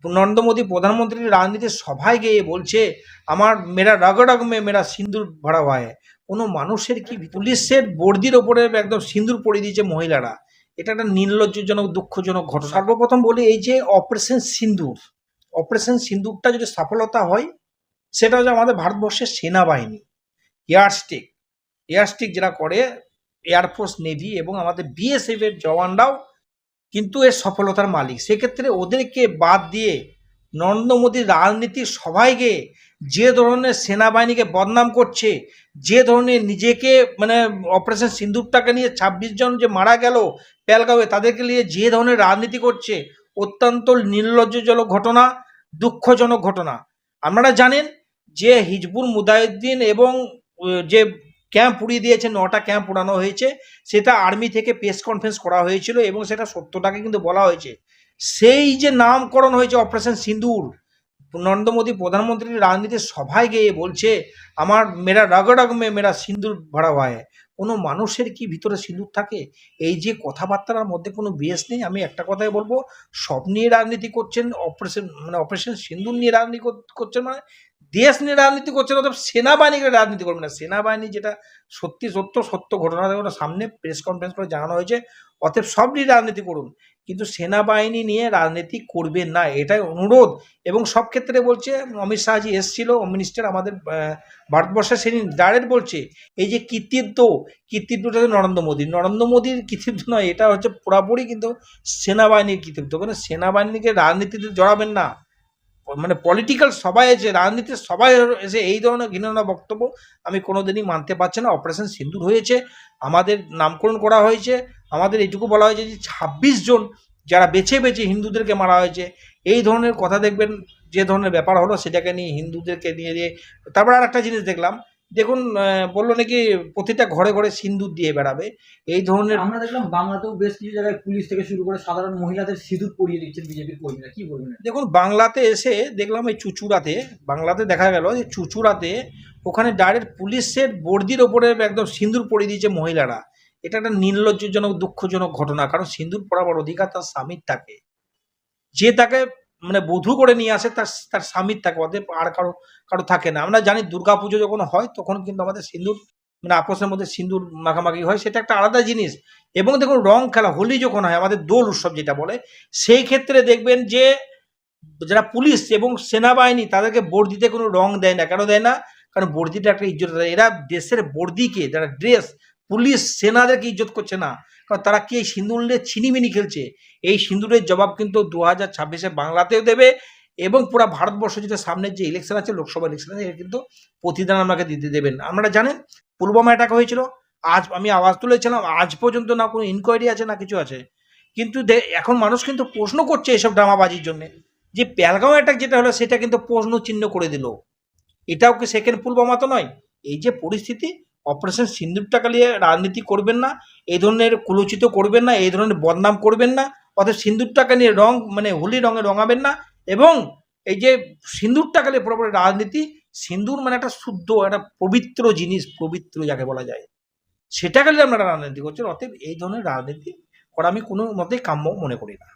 নরেন্দ্র মোদী প্রধানমন্ত্রী রাজনীতির সভায় গিয়ে বলছে আমার মেরা রগ রগ মে মেরা সিন্দুর ভরা হয়। কোনো মানুষের কি পুলিশের বর্দির ওপরে একদম সিন্দুর পরিয়ে দিয়েছে মহিলারা। এটা একটা নির্লজ্জজনক দুঃখজনক ঘটনা। সর্বপ্রথম বলি, এই যে অপারেশন সিন্দুর, অপারেশন সিন্দুরটা যদি সফলতা হয়, সেটা হচ্ছে আমাদের ভারতবর্ষের সেনাবাহিনী, এয়ারস্ট্রিক এয়ারস্ট্রিক যেটা করে, এয়ারফোর্স, নেভি এবং আমাদের বিএসএফ এর জওয়ানরাও কিন্তু এর সফলতার মালিক। সেক্ষেত্রে ওদেরকে বাদ দিয়ে নরেন্দ্র মোদীর রাজনীতির সভায় গিয়ে যে ধরনের সেনাবাহিনীকে বদনাম করছে, যে ধরনের নিজেকে মানে অপারেশন সিন্দুরটাকে নিয়ে ২৬ জন যে মারা গেল পেহেলগাঁওয়ে, তাদেরকে নিয়ে যে ধরনের রাজনীতি করছে, অত্যন্ত নির্লজ্জজনক ঘটনা, দুঃখজনক ঘটনা। আপনারা জানেন যে হিজবুল মুজাহিদ্দিন এবং যে ক্যাম্প উড়িয়ে দিয়েছে, ৯টা ক্যাম্প উড়ানো হয়েছে, সেটা আর্মি থেকে প্রেস কনফারেন্স করা হয়েছিল এবং সেটা সত্যটাকে কিন্তু বলা হয়েছে। সেই যে নামকরণ হয়েছে অপারেশন সিন্দুর, নরেন্দ্র মোদী প্রধানমন্ত্রীর রাজনীতির সভায় গিয়ে বলছে আমার মেরা রগ রগ মে মেরা সিন্দুর ভরা হয়। কোনো মানুষের কি ভিতরে সিঁদুর থাকে? এই যে কথাবার্তার মধ্যে কোনো বেস নেই। আমি একটা কথাই বলবো, সব নিয়ে রাজনীতি করছেন, অপারেশন সিন্দুর নিয়ে রাজনীতি করছেন, মানে দেশ নিয়ে রাজনীতি করছেন, অর্থাৎ সেনাবাহিনীকে রাজনীতি করবেন না। সেনাবাহিনী যেটা সত্য ঘটনা ওটা সামনে প্রেস কনফারেন্স করে জানানো হয়েছে, অতএব সব নিয়ে রাজনীতি করুন, কিন্তু সেনাবাহিনী নিয়ে রাজনীতি করবেন না, এটাই অনুরোধ। এবং সব ক্ষেত্রে বলছে, অমিত শাহজি এসেছিল, হোম মিনিস্টার আমাদের ভারতবর্ষের, সেদিন ডাইরেক্ট বলছে এই যে কৃতিত্বটা নরেন্দ্র মোদীর কৃতিত্ব নয়, এটা হচ্ছে পুরাপুরি কিন্তু সেনাবাহিনীর কৃতিত্ব। কারণ সেনাবাহিনীকে রাজনীতিতে জড়াবেন না। মানে পলিটিক্যাল সবাই এসে, রাজনীতির সবাই এসে এই ধরনের ঘৃণার বক্তব্য আমি কোনোদিনই মানতে পারছি না। অপারেশন সিন্দুর হয়েছে, আমাদের নামকরণ করা হয়েছে, আমাদের এইটুকু বলা হয়েছে যে ২৬ জন যারা বেছে বেছে হিন্দুদেরকে মারা হয়েছে। এই ধরনের কথা দেখবেন, যে ধরনের ব্যাপার হলো সেটাকে নিয়ে হিন্দুদেরকে নিয়ে দিয়ে, তারপর আর একটা জিনিস দেখলাম, দেখুন বললো নাকি প্রতিটা ঘরে ঘরে সিন্দুর দিয়ে বেড়াবে। এই ধরনের আমরা দেখলাম বাংলাতেও বেশ কিছু জায়গায় পুলিশ থেকে শুরু করে সাধারণ মহিলাদের সিঁদুর পরিয়ে দিচ্ছেন বিজেপির কর্মীরা, কি বলবেন? দেখুন, বাংলাতে এসে দেখলাম এই চুঁচুড়াতে, বাংলাতে দেখা গেল যে চুঁচুড়াতে ওখানে ডাইরেক্ট পুলিশের বর্দির ওপরে একদম সিঁদুর পরিয়ে দিয়েছে মহিলারা। এটা একটা নির্লজ্জজনক দুঃখজনক ঘটনা। কারণ সিঁদুর পরাবার অধিকার তার স্বামীর থাকে, যে তাকে মানে বধূ করে নিয়ে আসে তার তার স্বামীর থাকে, ওদের আর কারো থাকে না। আমরা জানি দুর্গাপুজো যখন হয় তখন কিন্তু আমাদের সিঁদুর মানে আপসের মধ্যে সিঁদুর মাখামাখি হয়, সেটা একটা আলাদা জিনিস। এবং দেখুন রং খেলা, হোলি যখন হয়, আমাদের দোল উৎসব যেটা বলে, সেই ক্ষেত্রে দেখবেন যে যারা পুলিশ এবং সেনাবাহিনী তাদেরকে বর্দিতে কোনো রং দেয় না। কেন দেয় না? কারণ বর্দিটা একটা ইজ্জত দেয়। এরা দেশের বর্দিকে, যারা ড্রেস, পুলিশ সেনাদেরকে ইজ্জত করছে না, কারণ তারা কি এই সিঁদুর নিয়ে ছিনিমিনি খেলছে। এই সিঁদুরের জবাব কিন্তু 2026-এ বাংলাতেও দেবে এবং পুরা ভারতবর্ষ যেটা সামনের যে ইলেকশন আছে, লোকসভা ইলেকশন আছে, এর কিন্তু প্রতিদান আমাকে দিতে দেবেন। আপনারা জানেন পুলওয়ামা অ্যাটাক হয়েছিল, আজ আমি আওয়াজ তুলেছিলাম, আজ পর্যন্ত না কোনো ইনকোয়ারি আছে না কিছু আছে। কিন্তু এখন মানুষ কিন্তু প্রশ্ন করছে এসব ড্রামাবাজির জন্যে, যে পেহেলগাঁও অ্যাটাক যেটা হলো সেটা কিন্তু প্রশ্ন চিহ্ন করে দিল। এটাও কি সেকেন্ড পুলওয়ামা তো নয়? এই যে পরিস্থিতি, অপারেশন সিন্দুরটাকে নিয়ে রাজনীতি করবেন না, এই ধরনের কুলুচিত করবেন না, এই ধরনের বদনাম করবেন না, অর্থাৎ সিন্দুরটাকে নিয়ে রং মানে হোলি রঙে রঙাবেন না। এবং এই যে সিন্দুরটাকে নিয়ে পুরোপুরি রাজনীতি, সিন্দুর মানে একটা শুদ্ধ, একটা পবিত্র জিনিস, পবিত্র যাকে বলা যায়, সেটাকে নিয়ে আপনারা রাজনীতি করছেন। অতএব এই ধরনের রাজনীতি করা আমি কোনো মতেই কাম্য মনে করি না।